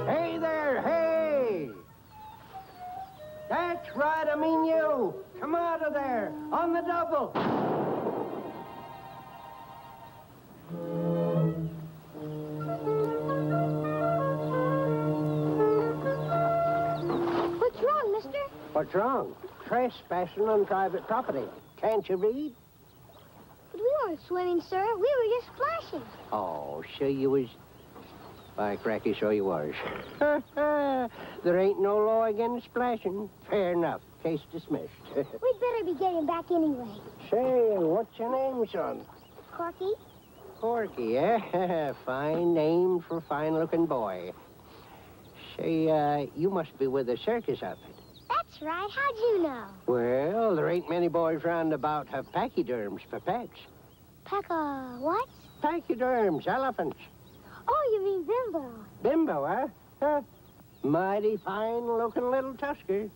Hey there, hey! That's right, I mean you. Come out of there, on the double. What's wrong, mister? What's wrong? Trespassing on private property. Can't you read? But we weren't swimming, sir. We were just splashing. Oh, so you was... By cracky, so you was. There ain't no law against splashing. Fair enough. Case dismissed. We'd better be getting back anyway. Say, what's your name, son? Corky? Corky, eh? Fine name for a fine-looking boy. Say, you must be with the circus outfit. That's right. How'd you know? Well, there ain't many boys round about have pachyderms for pets. What? Pachyderms, elephants. Oh, you mean Bimbo. Bimbo, huh? Mighty fine-looking little tusker.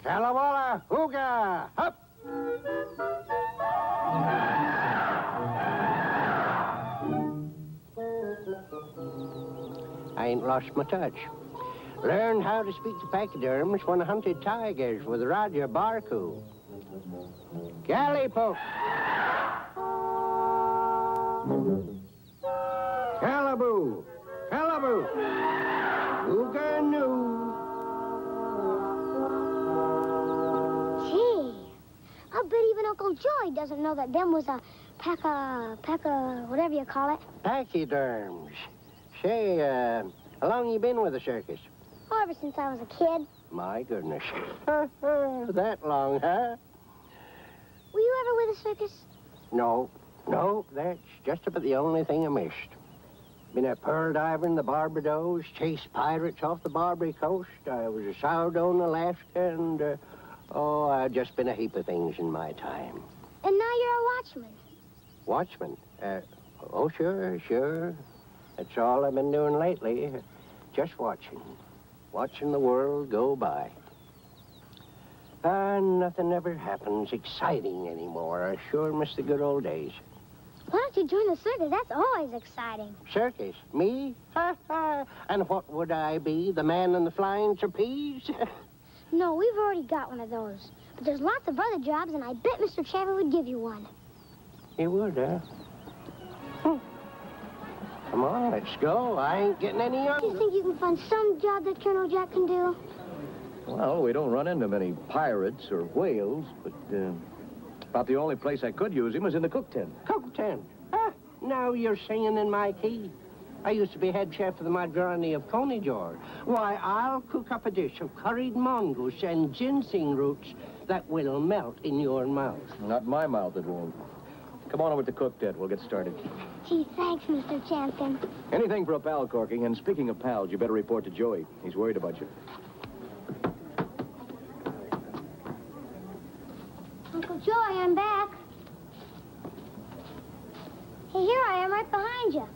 Kalawala, hooga, hup! I ain't lost my touch. Learned how to speak to pachyderms when I hunted tigers with Roger Barcoo. Gallipop. Calaboo. Calaboo. Ooganoo. Gee, I'll bet even Uncle Joy doesn't know that them was a whatever you call it. Pachyderms. Say, how long you been with the circus? Oh, ever since I was a kid. My goodness. That long, huh? Were you ever with a circus? No, that's just about the only thing I missed. Been a pearl diver in the Barbados, chased pirates off the Barbary Coast. I was a sourdough in Alaska, and, I've just been a heap of things in my time. And now you're a watchman. Watchman? Oh, sure. That's all I've been doing lately. Just watching. Watching the world go by. Nothing ever happens exciting anymore. I sure miss the good old days. Why don't you join the circus? That's always exciting. Circus? Me? And what would I be? The man in the flying trapeze? No, we've already got one of those. But there's lots of other jobs, and I bet Mr. Champion would give you one. He would, huh? Come on, let's go. I ain't getting any Do younger. you think you can find some job that Colonel Jack can do? Well, we don't run into many pirates or whales, but about the only place I could use him was in the cook tent. Cook tent? Now you're singing in my key. I used to be head chef of the Madroni of Coneyjor. Why, I'll cook up a dish of curried mongoose and ginseng roots that will melt in your mouth. Not my mouth, it won't. Come on over to the cook tent. We'll get started. Gee, thanks, Mr. Champion. Anything for a pal, Corky. And speaking of pals, you better report to Joey. He's worried about you. Uncle Joy, I'm back. Hey, here I am right behind you.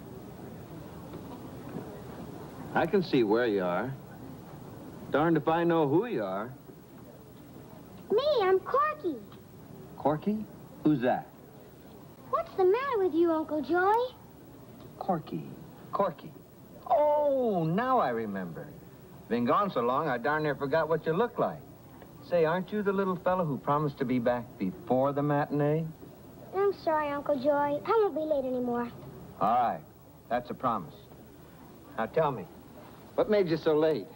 I can see where you are. Darned if I know who you are. Me, I'm Corky. Corky? Who's that? What's the matter with you, Uncle Joy? Corky. Corky. Oh, now I remember. Been gone so long, I darn near forgot what you look like. Say, aren't you the little fellow who promised to be back before the matinee? I'm sorry, Uncle Joy. I won't be late anymore. All right. That's a promise. Now tell me, what made you so late?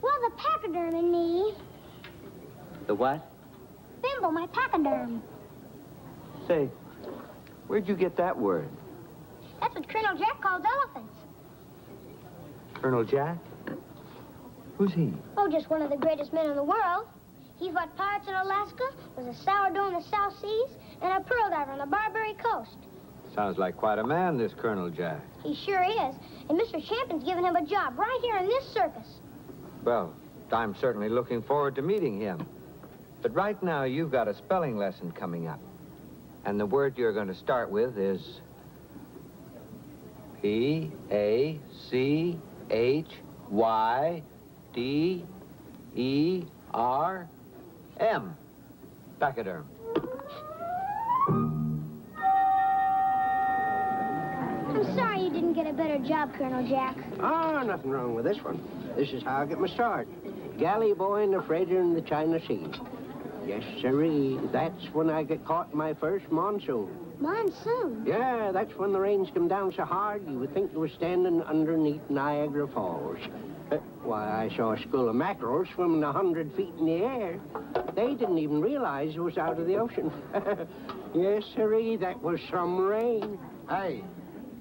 Well, the pachyderm and me. The what? Bimbo, my pachyderm. Say, where'd you get that word? That's what Colonel Jack calls elephants. Colonel Jack? Who's he? Oh, just one of the greatest men in the world. He fought pirates in Alaska, was a sourdough in the South Seas, and a pearl diver on the Barbary Coast. Sounds like quite a man, this Colonel Jack. He sure is. And Mr. Champion's given him a job right here in this circus. Well, I'm certainly looking forward to meeting him. But right now, you've got a spelling lesson coming up. And the word you're going to start with is P-A-C-H-Y-D-E-R-M. Pachyderm. I'm sorry you didn't get a better job, Colonel Jack. Ah, nothing wrong with this one. This is how I get my start. Galley boy in the freighter in the China Sea. Yes, sirree. That's when I get caught in my first monsoon. Monsoon? Yeah, that's when the rains come down so hard you would think you were standing underneath Niagara Falls. Why, I saw a school of mackerels swimming 100 feet in the air. They didn't even realize it was out of the ocean. Yes, sirree, that was some rain. Hey,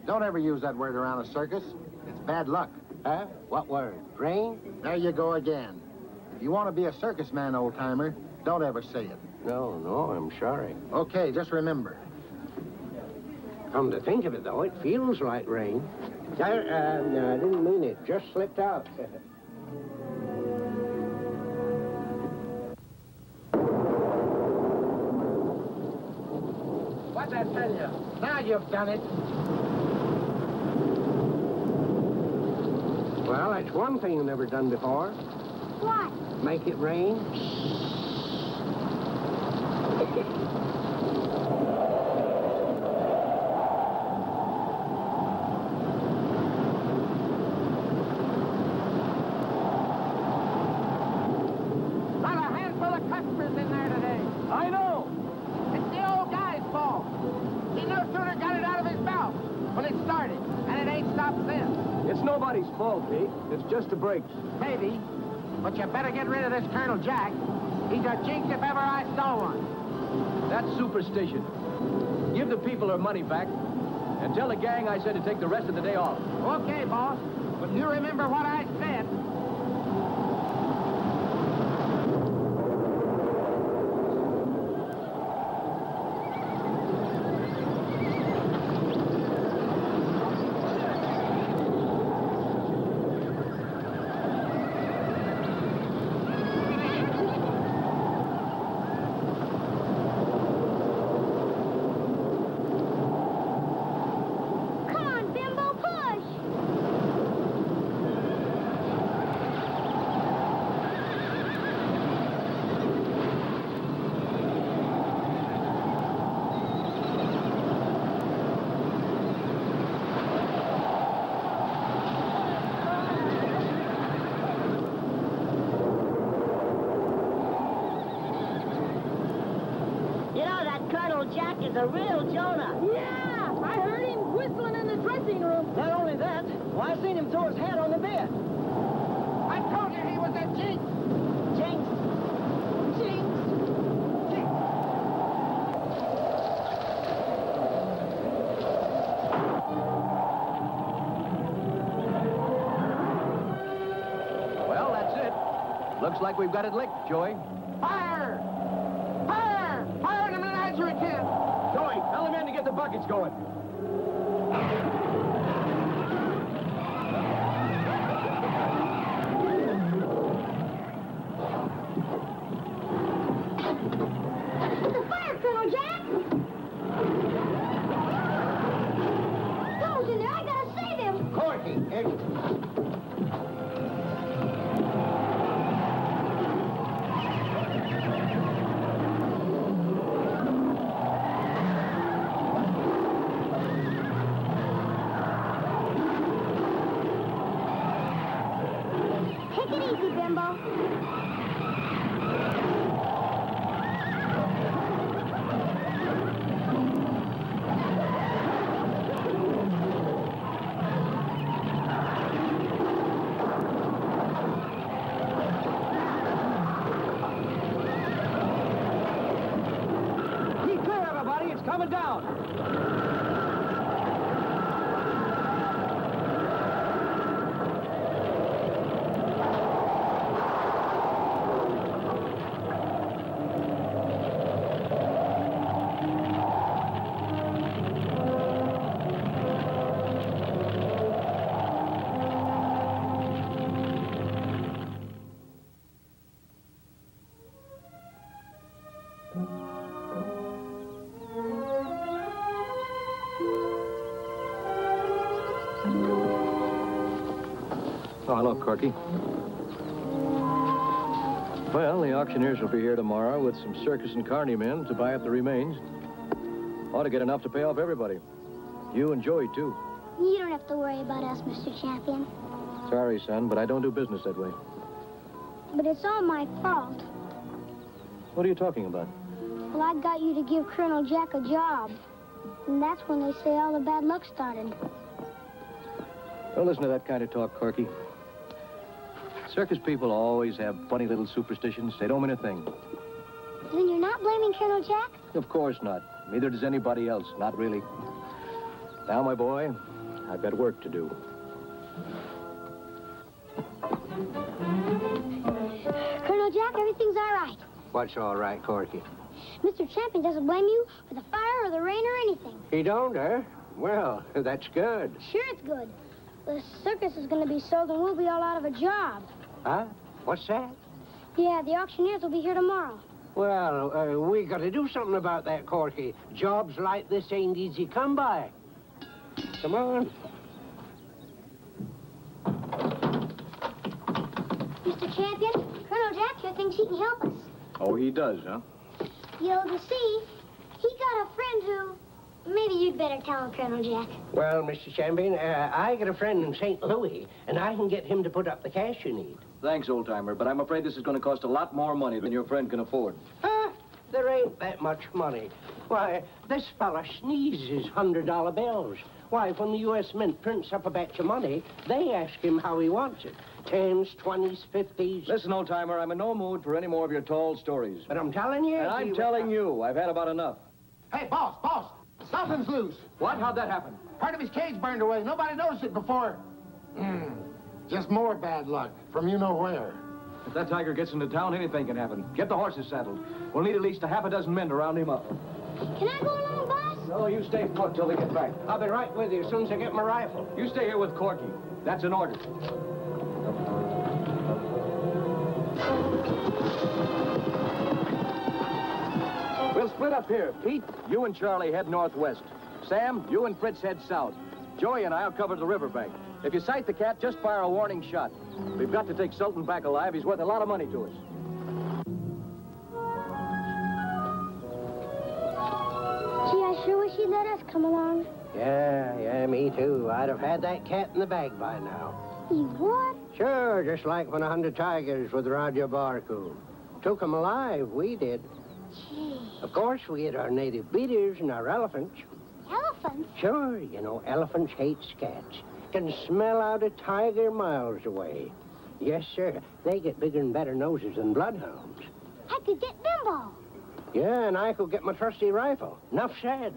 don't ever use that word around a circus. It's bad luck. Huh? What word? Rain? There you go again. If you want to be a circus man, old-timer, don't ever say it. No, I'm sorry. Okay, just remember. Come to think of it, though, it feels like rain. No, I didn't mean it. Just slipped out. What'd I tell you? Now you've done it. Well, that's one thing I've never done before. What? Make it rain. Got a handful of customers in there today. I know. It's the old guy's fault. He no sooner got it out of his mouth when it started, and it ain't stopped since. It's nobody's fault, Pete. It's just the brakes. Maybe, but you better get rid of this Colonel Jack. He's a jinx if ever I saw one. That's superstition. Give the people their money back, and tell the gang I said to take the rest of the day off. Okay, boss, but you remember what I said. Come on, Bimbo, push! You know, that Colonel Jack is a real Jonah. Yeah, I heard him whistling in the dressing room. Not only that, well, I seen him throw his hat on the bed. I told you he was a jinx. Jinx. Jinx. Jinx. Well, that's it. Looks like we've got it licked, Joey. Fire! Fire! Fire in the menagerie tent! Joey, tell the men to get the buckets going. The fire, Colonel Jack! Someone's in there. I gotta save him. Corky, Take it easy, Bimbo. Be clear, everybody. It's coming down. Oh, hello, Corky. Well, the auctioneers will be here tomorrow with some Circus and Carney men to buy up the remains. Ought to get enough to pay off everybody. You and Joey, too. You don't have to worry about us, Mr. Champion. Sorry, son, but I don't do business that way. But it's all my fault. What are you talking about? Well, I got you to give Colonel Jack a job. And that's when they say all the bad luck started. Don't listen to that kind of talk, Corky. Circus people always have funny little superstitions. They don't mean a thing. Then you're not blaming Colonel Jack? Of course not. Neither does anybody else. Not really. Now, my boy, I've got work to do. Colonel Jack, everything's all right. What's all right, Corky? Mr. Champion doesn't blame you for the fire or the rain or anything. He don't, eh? Well, that's good. Sure, it's good. The circus is going to be sold and we'll be all out of a job. Huh? What's that? Yeah, the auctioneers will be here tomorrow. Well, we got to do something about that, Corky. Jobs like this ain't easy come by. Come on. Mr. Champion, Colonel Jack here thinks he can help us. Oh, he does, huh? You know, you see, he got a friend who... Maybe you'd better tell him, Colonel Jack. Well, Mr. Champion, I got a friend in St. Louis, and I can get him to put up the cash you need. Thanks, old-timer, but I'm afraid this is going to cost a lot more money than your friend can afford. There ain't that much money. Why, this fella sneezes $100 bills. Why, when the U.S. Mint prints up a batch of money, they ask him how he wants it. 10s, 20s, 50s. Listen, old-timer, I'm in no mood for any more of your tall stories. But I'm telling you... And I'm telling you, I've had about enough. Hey, boss! Something's loose. What? How'd that happen? Part of his cage burned away. Nobody noticed it before. Just more bad luck from you know where. If that tiger gets into town, anything can happen. Get the horses saddled. We'll need at least a half a dozen men to round him up. Can I go along, boss? No, you stay put till they get back. I'll be right with you as soon as I get my rifle. You stay here with Corky. That's an order. We'll split up here. Pete, you and Charlie head northwest. Sam, you and Fritz head south. Joey and I'll cover the riverbank. If you sight the cat, just fire a warning shot. We've got to take Sultan back alive. He's worth a lot of money to us. Gee, I sure wish he'd let us come along. Yeah, me too. I'd have had that cat in the bag by now. You what? Sure, just like when 100 tigers with Roger Barcoo. Took 'em alive, we did. Gee. Of course, we had our native beaters and our elephants. Elephants? Sure, you know, elephants hate cats. Can smell out a tiger miles away. Yes, sir. They get bigger and better noses than bloodhounds. I could get Bimbo. Yeah, and I could get my trusty rifle. Enough said.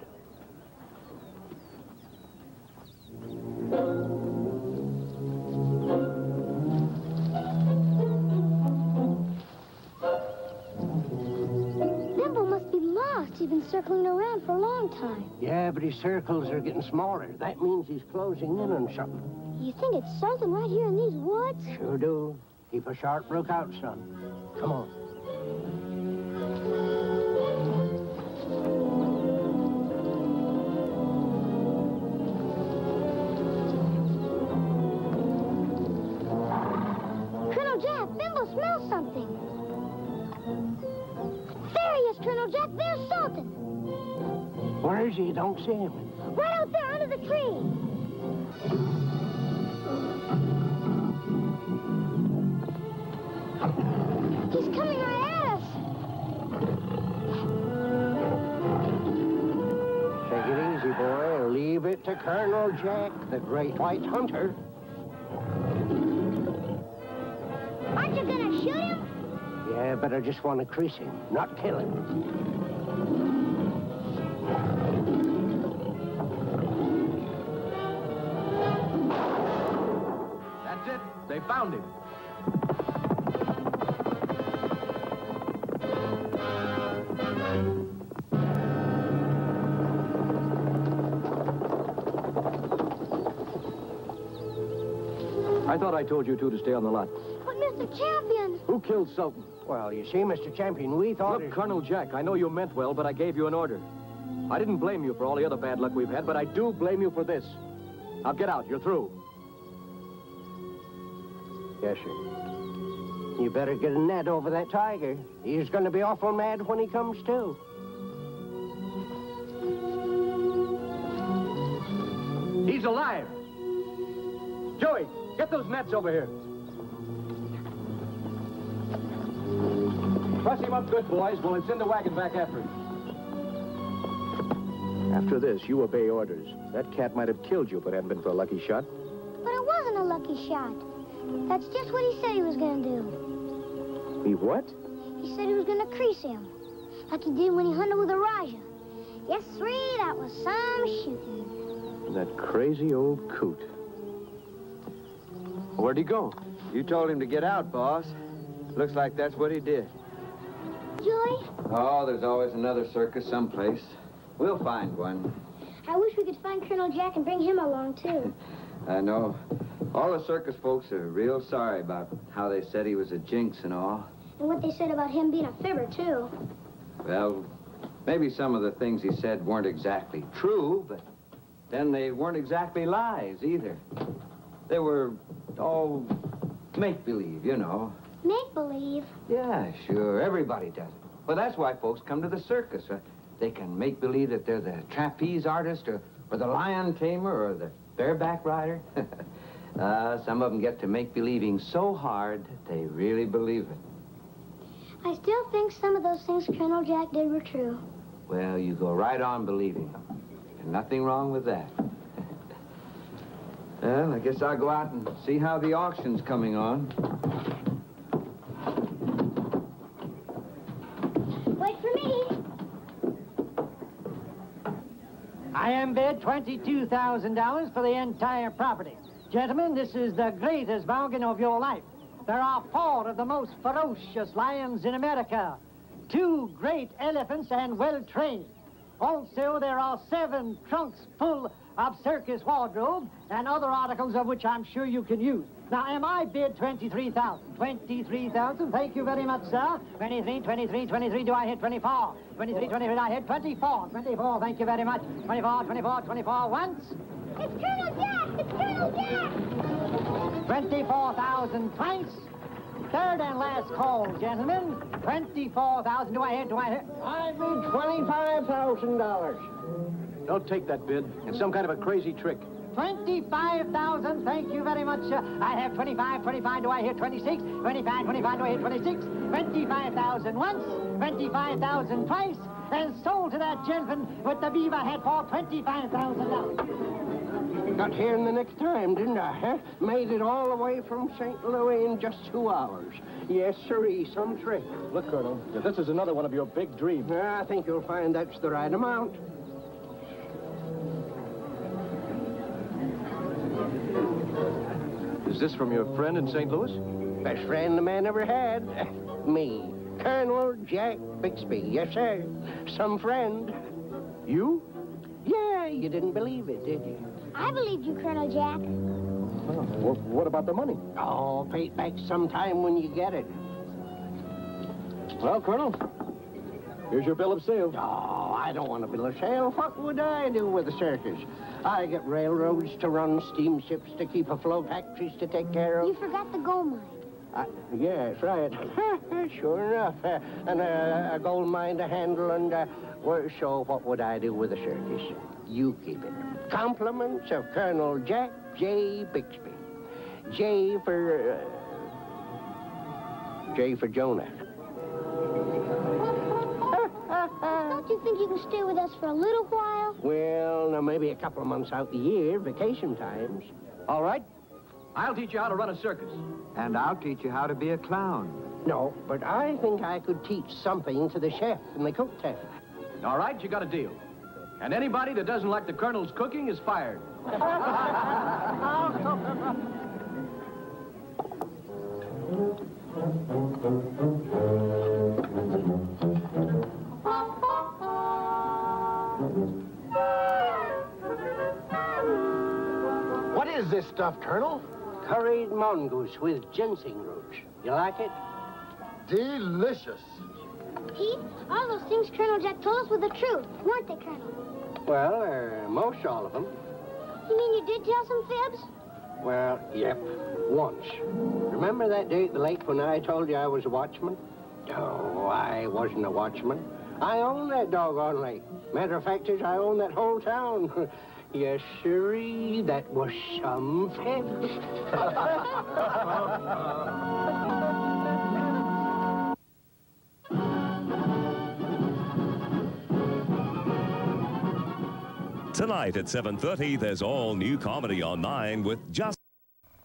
Bimbo must be lost. He's been circling around for a long time. Yeah, but his circles are getting smaller. That means he's closing in on something. You think it's Sultan right here in these woods? Sure do. Keep a sharp lookout, son. Come on. Colonel Jack, Bimbo smells something. There he is, Colonel Jack. There's Sultan. Where is he? Don't see him. Right out there under the tree. He's coming right at us. Take it easy, boy. Leave it to Colonel Jack, the great white hunter. Aren't you gonna shoot him? Yeah, but I just want to crease him, not kill him. That's it. They found him. I thought I told you two to stay on the lot. But Mr. Champion. Who killed Sultan? Well, you see, Mr. Champion, we thought... Look, Colonel Jack, I know you meant well, but I gave you an order. I didn't blame you for all the other bad luck we've had, but I do blame you for this. Now get out. You're through. Yes, sir. You better get a net over that tiger. He's going to be awful mad when he comes to. He's alive. Joey, get those nets over here. Truss him up good, boys. We'll send the wagon back after him. After this, you obey orders. That cat might have killed you if it hadn't been for a lucky shot. But it wasn't a lucky shot. That's just what he said he was going to do. He what? He said he was going to crease him, like he did when he hunted with a Raja. Yes, sirree, that was some shooting. That crazy old coot. Where'd he go? You told him to get out, boss. Looks like that's what he did. Joy, Oh, there's always another circus someplace. We'll find one. I wish we could find Colonel Jack and bring him along, too. I know. All the circus folks are real sorry about how they said he was a jinx and all. And what they said about him being a fibber, too. Well, maybe some of the things he said weren't exactly true, but then they weren't exactly lies either. They were all make-believe, you know. Make-believe? Yeah, sure. Everybody does it. Well, that's why folks come to the circus. They can make believe that they're the trapeze artist or the lion tamer or the bareback rider. Some of them get to make believing so hard that they really believe it. I still think some of those things Colonel Jack did were true. Well, you go right on believing them. And nothing wrong with that. Well, I guess I'll go out and see how the auction's coming on. Wait for me. I am bid $22,000 for the entire property. Gentlemen, this is the greatest bargain of your life. There are 4 of the most ferocious lions in America, 2 great elephants and well-trained. Also, there are 7 trunks full of circus wardrobe and other articles of which I'm sure you can use. Now, am I bid $23,000? $23,000, thank you very much, sir. 23, 23, 23, do I hit 24? 23, 23, I hit 24. 24, thank you very much. 24, 24, 24, once. It's Colonel Jack! It's Colonel Jack! 24,000 twice. Third and last call, gentlemen. 24,000, do I hit? I bid $25,000. Don't take that bid. It's some kind of a crazy trick. 25,000, thank you very much, sir. I have 25, 25, do I hit 26? 25, 25, do I hit 26? 25,000 once, 25,000 twice, and sold to that gentleman with the beaver hat for $25,000. Got here in the nick of time, didn't I? Huh? Made it all the way from St. Louis in just 2 hours. Yes, sirree, some trick. Look, Colonel, if this is another one of your big dreams. I think you'll find that's the right amount. Is this from your friend in St. Louis? Best friend the man ever had. Me, Colonel Jack Bixby. Yes, sir. Some friend. You? Yeah, you didn't believe it, did you? I believed you, Colonel Jack. Oh, well, what about the money? Oh, pay it back sometime when you get it. Well, Colonel, here's your bill of sale. Oh, I don't want a bill of sale. What would I do with the circus? I get railroads to run, steamships to keep afloat, factories to take care of. You forgot the gold mine. Yes, right. Sure enough. And a gold mine to handle and, well, so what would I do with the circus? You keep it. Compliments of Colonel Jack J. Bixby. J for Jonah. Don't you think you can stay with us for a little while? Well, now, maybe a couple of months out the year, vacation times. All right. I'll teach you how to run a circus. And I'll teach you how to be a clown. No, but I think I could teach something to the chef and the cook test. All right, you got a deal. And anybody that doesn't like the Colonel's cooking is fired. What is this stuff, Colonel? Curried mongoose with ginseng roots. You like it? Delicious. Pete, all those things Colonel Jack told us were the truth, weren't they, Colonel? Well, most all of them. You mean you did tell some fibs? Well, yep. Once. Remember that day at the lake when I told you I was a watchman? No, I wasn't a watchman. I own that doggone lake. Matter of fact is, I own that whole town. Yes, sirree, that was some fish. Tonight at 7:30, there's all new comedy on 9 with Just